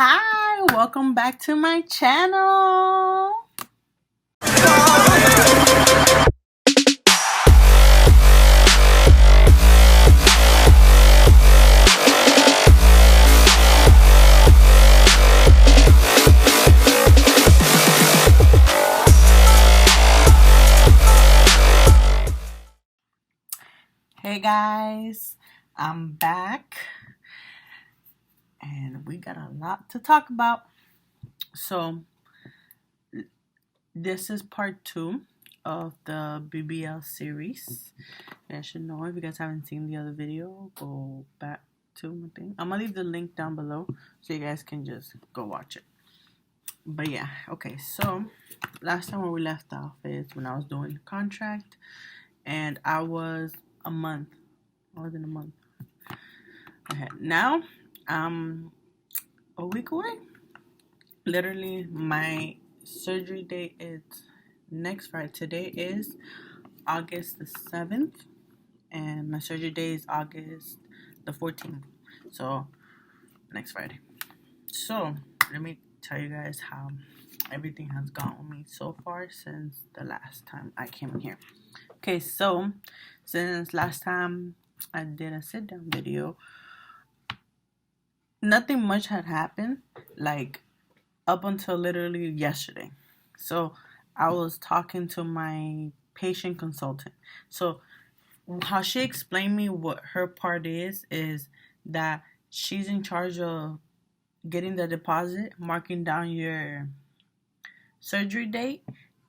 Hi, welcome back to my channel. Hey guys, I'm back and we got a lot to talk about. So this is part 2 of the BBL series. You guys should know, if you guys haven't seen the other video, go back to my thing. I'm gonna leave the link down below so you guys can just go watch it. But yeah, okay, so last time where we left off is when I was doing the contract and I was a month. I was in a month ahead. Now I'm a week away. Literally, my surgery date is next Friday. Today is August the 7th, and my surgery day is August the 14th. So, next Friday. So, let me tell you guys how everything has gone with me so far since the last time I came in here. Okay, so, since last time I did a sit-down video, nothing much had happened, like, up until literally yesterday. So I was talking to my patient consultant. So how she explained me what her part is that she's in charge of getting the deposit, marking down your surgery date,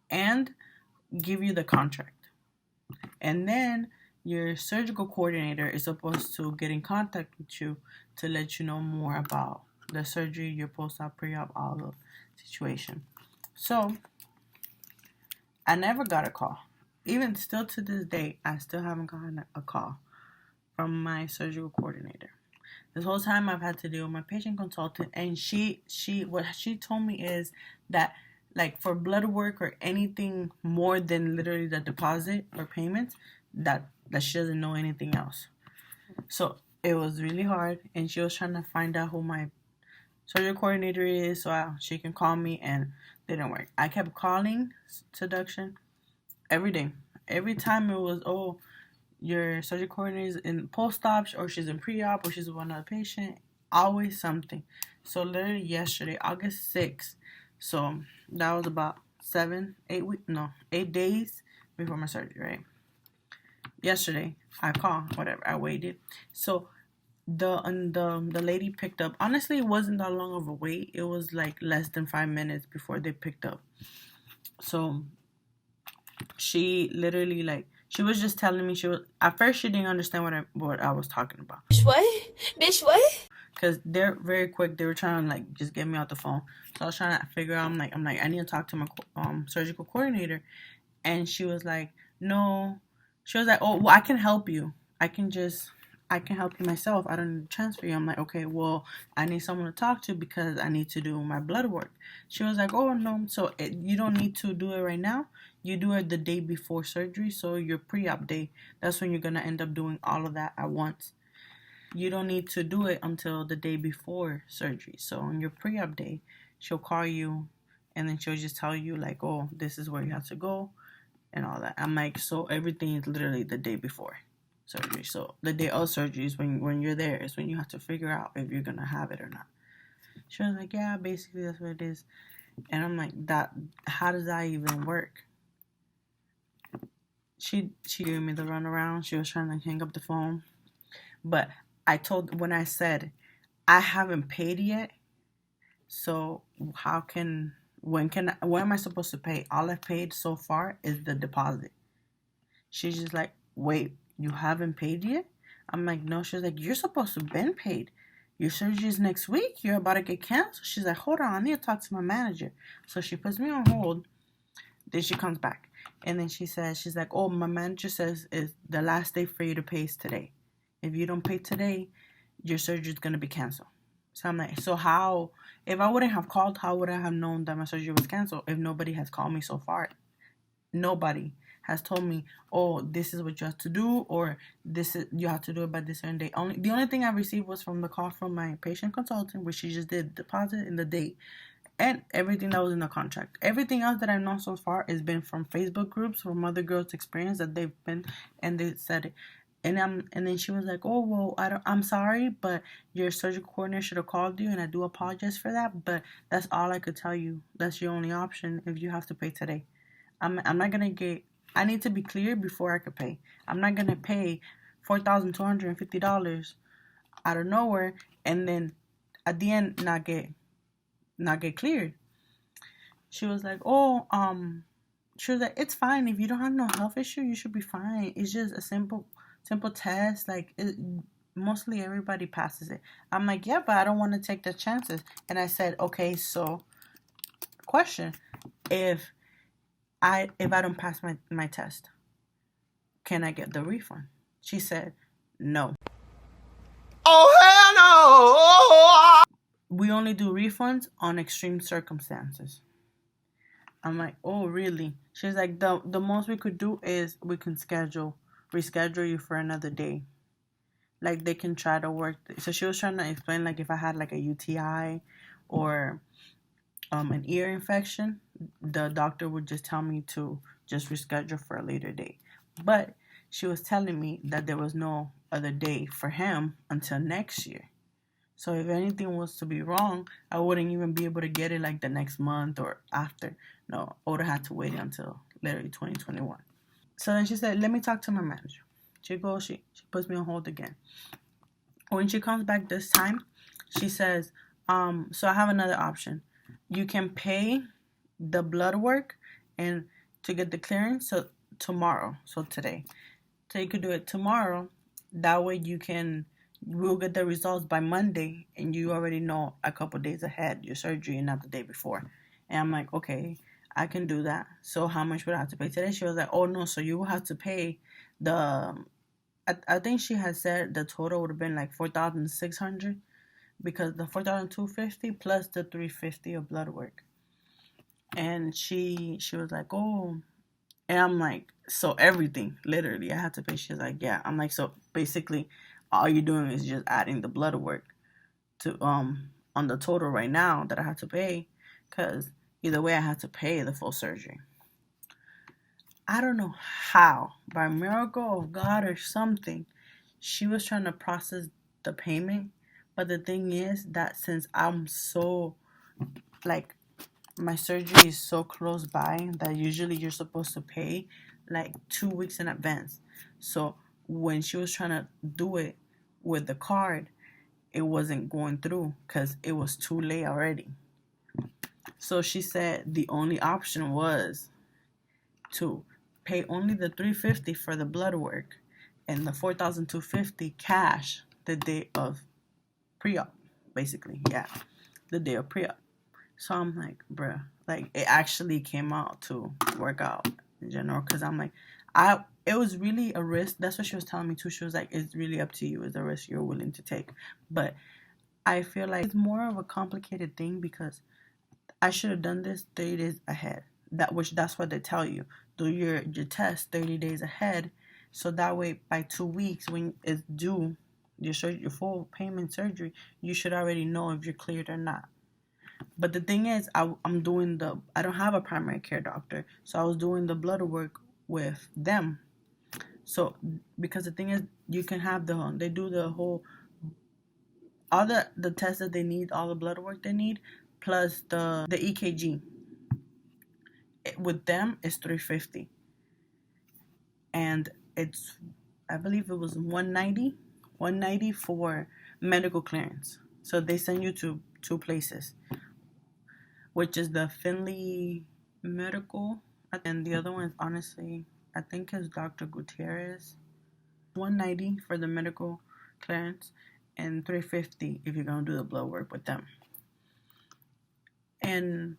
and give you the contract. And then your surgical coordinator is supposed to get in contact with you to let you know more about the surgery, your post-op, pre-op, all the situation. So I never got a call. Even still to this day, I still haven't gotten a call from my surgical coordinator. This whole time I've had to deal with my patient consultant, and what she told me is that, like, for blood work or anything more than literally the deposit or payments, that she doesn't know anything else. So it was really hard, and she was trying to find out who my surgery coordinator is so she can call me, and it didn't work. I kept calling Seduction every day. Every time it was, oh, your surgery coordinator is in post-op, or she's in pre-op, or she's with another patient. Always something. So literally yesterday, August 6th, so that was about 8 days before my surgery, right? Yesterday, I called, whatever, I waited. So the lady picked up. Honestly, it wasn't that long of a wait. It was like less than 5 minutes before they picked up. So she literally, like, she was just telling me, at first she didn't understand what I was talking about. Bitch, what? Because they're very quick. They were trying to, like, just get me out the phone. So I was trying to figure out, I'm like, I need to talk to my surgical coordinator. And she was like, no. She was like, oh, well, I can help you. I can help you myself. I don't need to transfer you. I'm like, okay, well, I need someone to talk to because I need to do my blood work. She was like, oh, no, so you don't need to do it right now. You do it the day before surgery. So your pre-op day, that's when you're going to end up doing all of that at once. You don't need to do it until the day before surgery. So on your pre-op day, she'll call you and then she'll just tell you, like, oh, this is where you have to go and all that. I'm like, so everything is literally the day before surgery. So the day of surgery is when you're there, is when you have to figure out if you're gonna have it or not. She was like, yeah, basically that's what it is. And I'm like, how does that even work? She gave me the runaround. She was trying to hang up the phone, but when I said I haven't paid yet, so when am I supposed to pay? All I've paid so far is the deposit. She's just like, wait, you haven't paid yet? I'm like, no. She's like, you're supposed to have been paid. Your surgery is next week. You're about to get canceled. She's like, hold on, I need to talk to my manager. So she puts me on hold. Then she comes back. And then she's like, oh, my manager says is the last day for you to pay is today. If you don't pay today, your surgery is going to be canceled. So I'm like, so how, if I wouldn't have called, how would I have known that my surgery was canceled if nobody has called me so far? Nobody has told me, oh, this is what you have to do, or this is, you have to do it by this certain date. The only thing I received was from the call from my patient consultant, which she just did deposit in the date, and everything that was in the contract. Everything else that I know so far has been from Facebook groups, from other girls' experience that they've been, and they said it. And then she was like, oh, well, I'm sorry, but your surgical coordinator should have called you, and I do apologize for that, but that's all I could tell you. That's your only option if you have to pay today. I'm not gonna get. I need to be clear before I could pay. I'm not gonna pay $4,250 out of nowhere and then at the end not get cleared. She was like, oh, she was like, it's fine if you don't have no health issue, you should be fine. It's just a simple test. Like mostly everybody passes it. I'm like, yeah, but I don't want to take the chances. And I said, okay, so question: if I don't pass my test, can I get the refund? She said, no. Oh, hell no! We only do refunds on extreme circumstances. I'm like, oh, really? She's like, the most we could do is we can reschedule you for another day. Like, they can try to work. So she was trying to explain, like, if I had, like, a UTI or an ear infection, the doctor would just tell me to just reschedule for a later date. But she was telling me that there was no other day for him until next year. So if anything was to be wrong, I wouldn't even be able to get it like the next month or after. No, I would have had to wait until literally 2021. So then she said, let me talk to my manager. She goes, she puts me on hold again. When she comes back this time, she says, so I have another option. You can pay the blood work and to get the clearance tomorrow, so today. So you could do it tomorrow. That way we'll get the results by Monday, and you already know a couple days ahead your surgery and not the day before. And I'm like, okay, I can do that. So how much would I have to pay today? She was like, oh no, so you will have to pay I think she had said the total would have been like $4,600 because the $4,250 plus the $350 of blood work. And she was like, oh, and I'm like, so everything, literally, I had to pay. She's like, yeah. I'm like, so basically, all you're doing is just adding the blood work to on the total right now that I have to pay, because either way, I have to pay the full surgery. I don't know how, by a miracle of God or something, she was trying to process the payment. But the thing is that since I'm so, like, my surgery is so close by that usually you're supposed to pay like 2 weeks in advance. So when she was trying to do it with the card, it wasn't going through because it was too late already. So she said the only option was to pay only the $350 for the blood work and the $4,250 cash the day of pre-op, basically. Yeah, the day of pre-op. So I'm like, bruh, like, it actually came out to work out in general, because I'm like, it was really a risk. That's what she was telling me too. She was like, it's really up to you. It's a risk you're willing to take. But I feel like it's more of a complicated thing because I should have done this 30 days ahead. That's what they tell you. Do your test 30 days ahead, so that way by 2 weeks when it's due, your full payment surgery, you should already know if you're cleared or not. But the thing is, I don't have a primary care doctor, so I was doing the blood work with them. So because the thing is, you can have they do the whole, all the tests that they need, all the blood work they need, plus the EKG. With them, it's $350, and it's, I believe it was $190 for medical clearance. So they send you to 2 places, which is the Finley Medical, and the other one, honestly, I think is DR.GUTIERREZ. $190 for the medical clearance and $350 if you're gonna do the blood work with them. And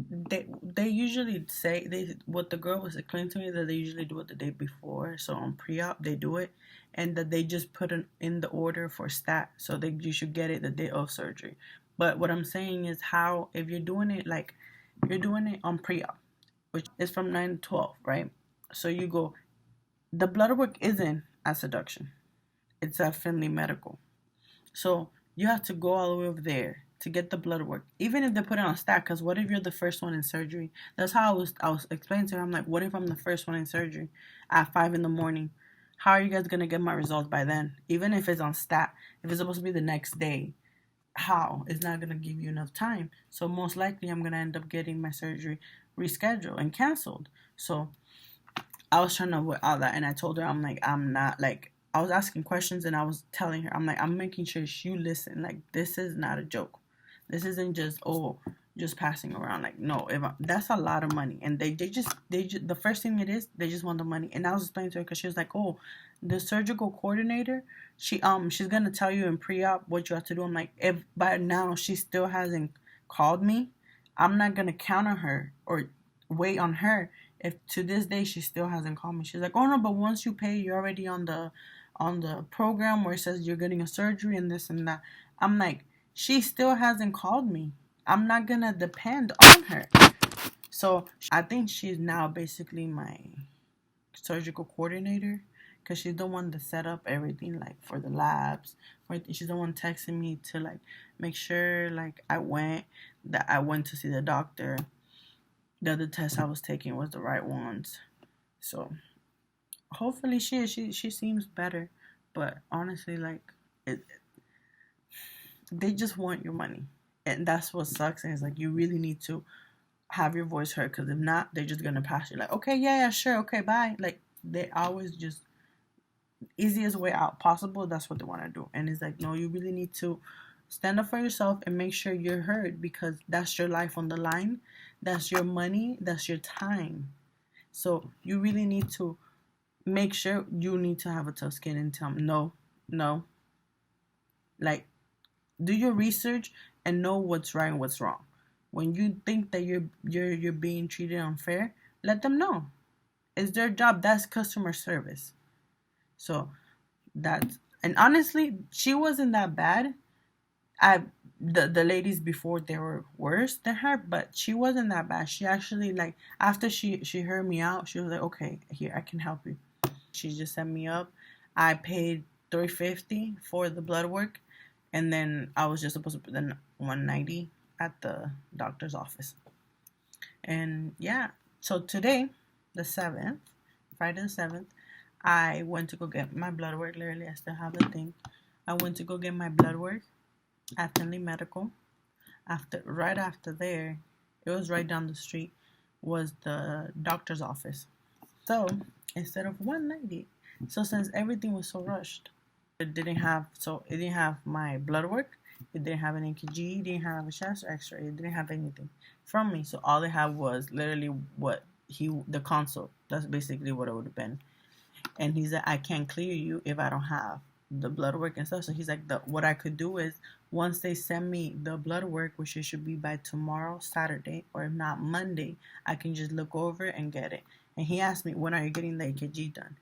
they usually say, what the girl was explaining to me, that they usually do it the day before. So on pre-op they do it, and that they just put it in the order for stat, so you should get it the day of surgery. But what I'm saying is, how, if you're doing it on pre-op, which is from 9 to 12, right? So you go, the blood work isn't at Seduction. It's at Finley Medical. So you have to go all the way over there to get the blood work, even if they put it on stack. Because what if you're the first one in surgery? That's how I was explaining to her. I'm like, what if I'm the first one in surgery at 5 in the morning? How are you guys gonna get my results by then? Even if it's on stat, if it's supposed to be the next day, how? It's not gonna give you enough time. So most likely, I'm gonna end up getting my surgery rescheduled and canceled. So I was trying to avoid all that, and I told her, I'm like, I'm not like, I was asking questions and I was telling her, I'm like, I'm making sure you listen. Like, this is not a joke. This isn't just, oh, just passing around. Like, no, that's a lot of money. And they just, the first thing it is, they just want the money. And I was explaining to her because she was like, oh, the surgical coordinator, she's gonna tell you in pre-op what you have to do. I'm like, if by now she still hasn't called me, I'm not gonna count on her or wait on her if to this day she still hasn't called me. She's like, oh no, but once you pay, you're already on the program where it says you're getting a surgery and this and that. I'm like, she still hasn't called me. I'm not gonna depend on her. So I think she's now basically my surgical coordinator because she's the one that set up everything, like for the labs. She's the one texting me to like make sure like I went to see the doctor. The other tests I was taking was the right ones. So hopefully she seems better. But honestly, like they just want your money, and that's what sucks. And it's like you really need to have your voice heard, because if not, they're just gonna pass you like, okay, yeah, sure, okay, bye. Like they always just easiest way out possible. That's what they want to do, and it's like, no, you really need to stand up for yourself and make sure you're heard, because that's your life on the line, that's your money, that's your time. So you really need to make sure you need to have a tough skin and tell them no, no. Like, do your research and know what's right and what's wrong. When you think that you're being treated unfair, let them know. It's their job. That's customer service. So that's, and honestly, she wasn't that bad. The ladies before, they were worse than her, but she wasn't that bad. She actually, like, after she heard me out, she was like, okay, here, I can help you. She just set me up. I paid $350 for the blood work, and then I was just supposed to put in $190 at the doctor's office. And yeah, so today, the 7th, Friday the 7th, I went to go get my blood work. Literally, I still have the thing. I went to go get my blood work at Finley Medical. Right after there, it was right down the street, was the doctor's office. So instead of 190, so since everything was so rushed, it didn't have my blood work, it didn't have an EKG, it didn't have a chest X-ray, it didn't have anything from me. So all they had was literally the consult. That's basically what it would have been. And he said, I can't clear you if I don't have the blood work and stuff. So he's like, what I could do is, once they send me the blood work, which it should be by tomorrow, Saturday, or if not Monday, I can just look over and get it. And he asked me, when are you getting the EKG done?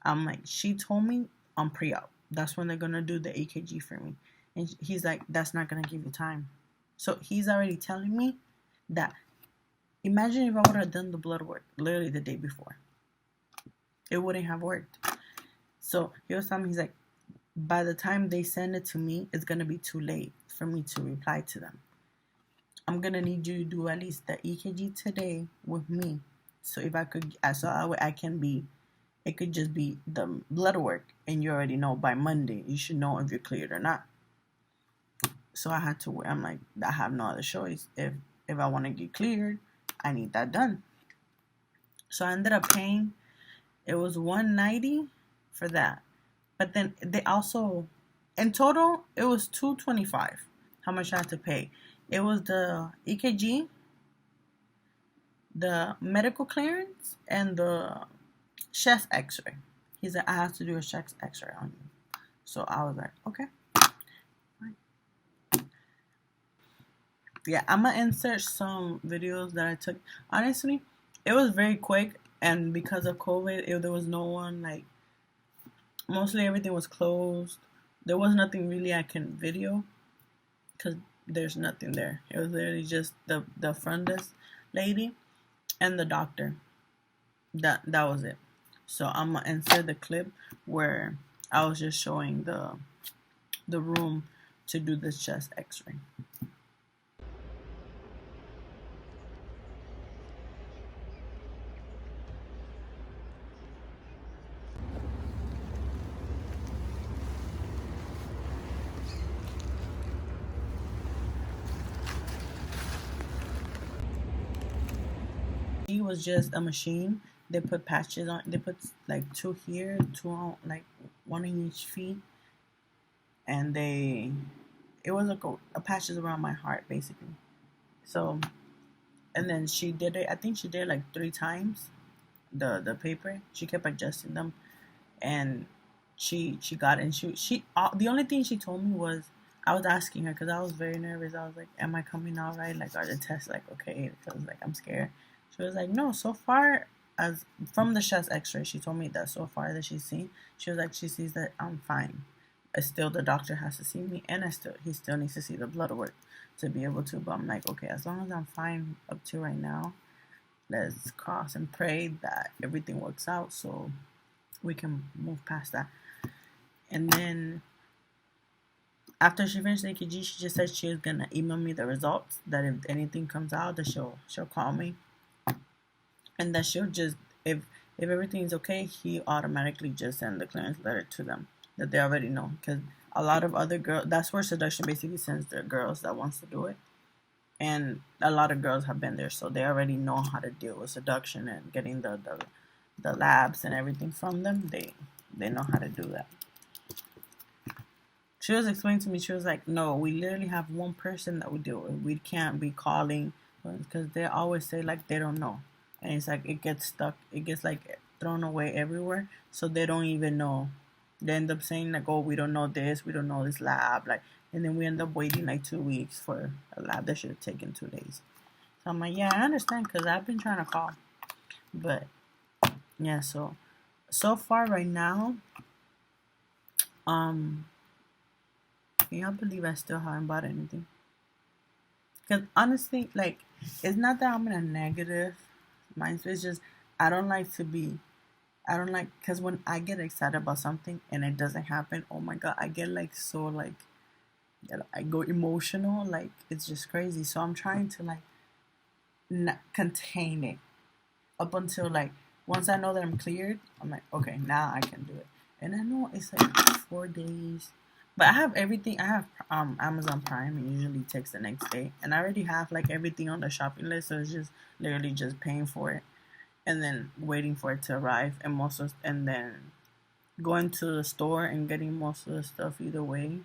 I'm like, she told me on pre-op. That's when they're going to do the EKG for me. And he's like, that's not going to give you time. So he's already telling me that, imagine if I would have done the blood work literally the day before. It wouldn't have worked. So he was telling me, he's like, by the time they send it to me, it's going to be too late for me to reply to them. I'm going to need you to do at least the EKG today with me. So if I could, so I can be, it could just be the blood work, and you already know by Monday, you should know if you're cleared or not. So I had to wait. I'm like, I have no other choice. If I want to get cleared, I need that done. So I ended up paying, it was $190 for that. But then they also, in total, it was $225. How much I had to pay? It was the EKG, the medical clearance, and the chest X-ray. He said, I have to do a chest X-ray on you. So I was like, okay. Yeah, I'm gonna insert some videos that I took. Honestly, it was very quick, and because of COVID, there was no one, like, mostly everything was closed. There was nothing really I can video, because there's nothing there. It was literally just the front desk lady and the doctor. that was it. So I'm gonna insert the clip where I was just showing the room to do the chest X-ray. He was just a machine. They put patches on. They put like two here, two on, like one in each feet, and it was like a patches around my heart basically. So, and then she did it. I think she did it like 3 times. The paper. She kept adjusting them, and she got it. And she the only thing she told me was, I was asking her because I was very nervous. I was like, "Am I coming out right? Like, are the tests like okay?" Because like I'm scared. She was like, "No, so far as from the chest X-ray, she told me that so far that she's seen, she was like she sees that I'm fine. But still, the doctor has to see me, and he still needs to see the blood work to be able to. But I'm like, okay, as long as I'm fine up to right now, let's cross and pray that everything works out so we can move past that." And then after she finished the EKG, she just said she was gonna email me the results. That if anything comes out, that she'll call me, and that she'll just if everything's okay, he automatically just send the clearance letter to them that they already know. Because a lot of other girls, that's where seduction basically sends their girls that wants to do it, and a lot of girls have been there, so they already know how to deal with seduction and getting the labs and everything from them. They know how to do that. She was explaining to me, she was like, no, we literally have one person that we deal with. We can't be calling because they always say like they don't know. And it's like it gets stuck. It gets like thrown away everywhere. So they don't even know. They end up saying like, oh, we don't know this. We don't know this lab. Like, and then we end up waiting like 2 weeks for a lab that should have taken 2 days. So I'm like, yeah, I understand because I've been trying to call. But yeah, so far right now, can y'all believe I still haven't bought anything? Because honestly, like, it's not that I'm in a negative mindset. It's just I don't like to be. I don't like because when I get excited about something and it doesn't happen, oh my god, I get like so like I go emotional. Like it's just crazy. So I'm trying to like not contain it up until like once I know that I'm cleared. I'm like, okay, now I can do it. And I know it's like 4 days. But I have everything. I have Amazon Prime. It usually takes the next day, and I already have like everything on the shopping list. So it's just literally just paying for it, and then waiting for it to arrive, and then going to the store and getting most of the stuff either way.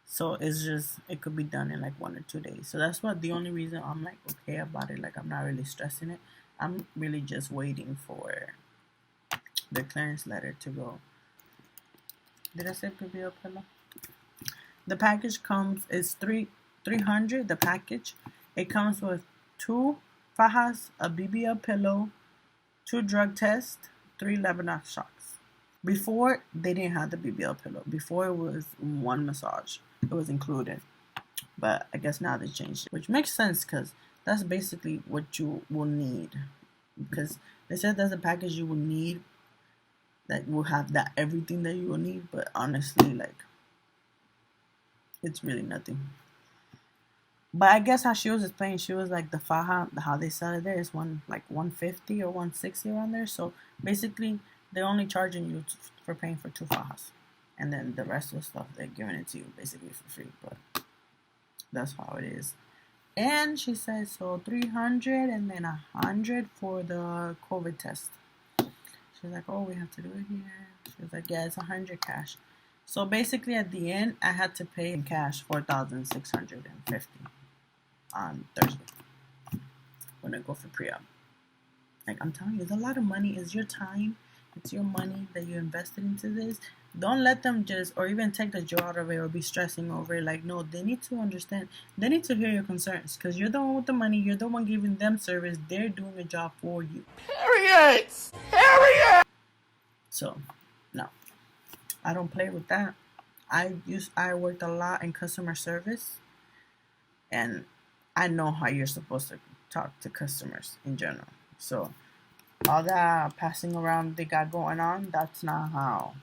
So it's just it could be done in like 1 or 2 days. So that's what the only reason I'm like okay about it. Like I'm not really stressing it. I'm really just waiting for the clearance letter to go. Did I say BBL pillow? The package comes is 300. The package it comes with 2 fajas, a BBL pillow, 2 drug tests, 3 Lebanon shocks. Before they didn't have the BBL pillow. Before it was 1 massage. It was included, but I guess now they changed it, which makes sense because that's basically what you will need. Because they said there's a package you will need that will have that everything that you will need, but honestly, like it's really nothing. But I guess how she was explaining, she was like the faja, how they sell it there is 150 or 160 around there. So basically, they're only charging you for paying for 2 fajas, and then the rest of the stuff they're giving it to you basically for free. But that's how it is. And she said so 300 and then 100 for the COVID test. She was like, oh, we have to do it here. She was like, yeah, it's 100 cash. So basically, at the end, I had to pay in cash 4,650 on Thursday when I go for pre-op. Like I'm telling you, it's a lot of money. It's your time. It's your money that you invested into this. Don't let them just, or even take the joy out of it, or be stressing over it. Like no, they need to understand. They need to hear your concerns because you're the one with the money. You're the one giving them service. They're doing a job for you. Period. Period. So, no, I don't play with that. I worked a lot in customer service, and I know how you're supposed to talk to customers in general. So all that passing around they got going on, that's not how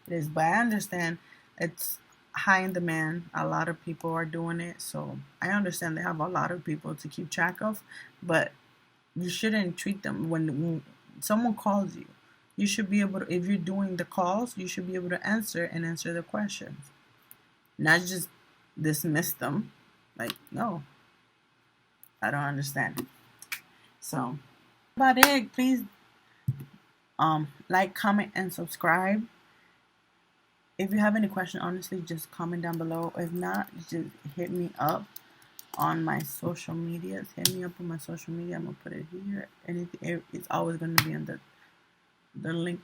it is. But I understand it's high in demand. A lot of people are doing it, so I understand they have a lot of people to keep track of, but you shouldn't treat them when someone calls you. You should be able to, if you're doing the calls, you should be able to answer the questions, not just dismiss them. Like, no, I don't understand. So, about it. Please, like, comment, and subscribe. If you have any question, honestly, just comment down below. If not, just hit me up on my social medias. Hit me up on my social media. I'm gonna put it here. Anything, it's always gonna be in the link.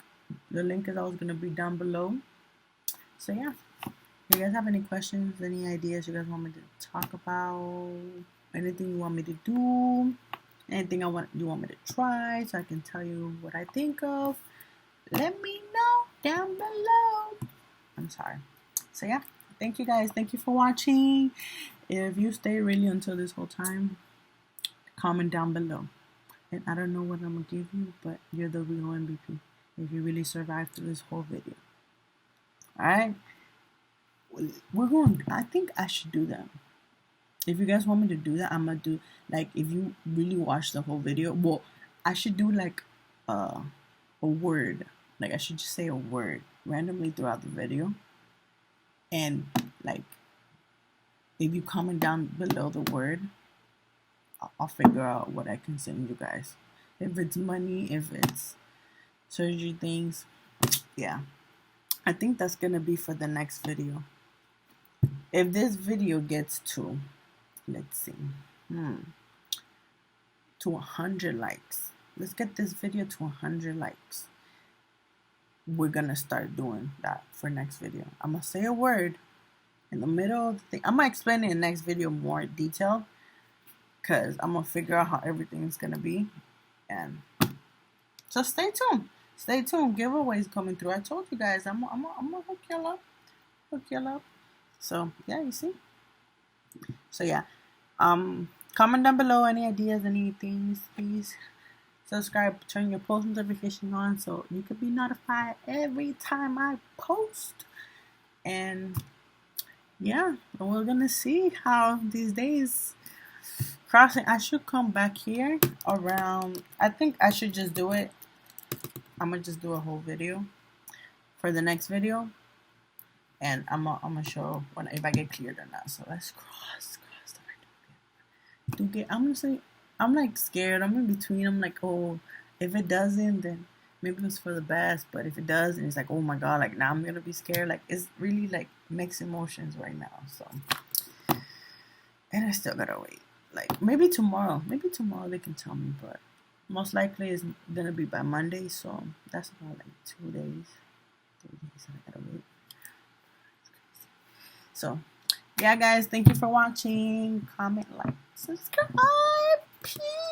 The link is always gonna be down below. So yeah, if you guys have any questions, any ideas you guys want me to talk about, anything you want me to do, anything you want me to try, so I can tell you what I think of, let me know down below. I'm sorry. So yeah, thank you guys. Thank you for watching. If you stay really until this whole time, comment down below. And I don't know what I'm gonna give you, but you're the real MVP if you really survived through this whole video. Alright? I think I should do that. If you guys want me to do that, I'm gonna do, like, if you really watch the whole video, well, I should do like a word. Like, I should just say a word randomly throughout the video. And like, if you comment down below the word, I'll figure out what I can send you guys. If it's money, if it's surgery things, yeah. I think that's gonna be for the next video. If this video gets to, let's see, to 100 likes. Let's get this video to 100 likes. We're gonna start doing that for next video. I'm gonna say a word in the middle of the thing. I'm gonna explain it in the next video more detail, because I'm gonna figure out how everything's gonna be. And so stay tuned. Stay tuned. Giveaways coming through. I told you guys I'm gonna hook y'all up. Hook y'all up. So yeah, you see. So yeah. Comment down below any ideas, any things, please. Subscribe, turn your post notification on so you can be notified every time I post. And yeah, we're gonna see how these days crossing. I should come back here around, I think I should just do it. I'm gonna just do a whole video for the next video, and I'm gonna show if I get cleared or not. So let's cross I'm gonna say, I'm like scared. I'm in between. I'm like, oh, if it doesn't, then maybe it's for the best. But if it does, and it's like, oh my god, like now I'm gonna be scared. Like, it's really like mixed emotions right now. So, and I still gotta wait. Like, maybe tomorrow they can tell me, but most likely it's gonna be by Monday. So that's about like 2 days. 3 days I gotta wait. So yeah, guys, thank you for watching. Comment, like, subscribe. Peace.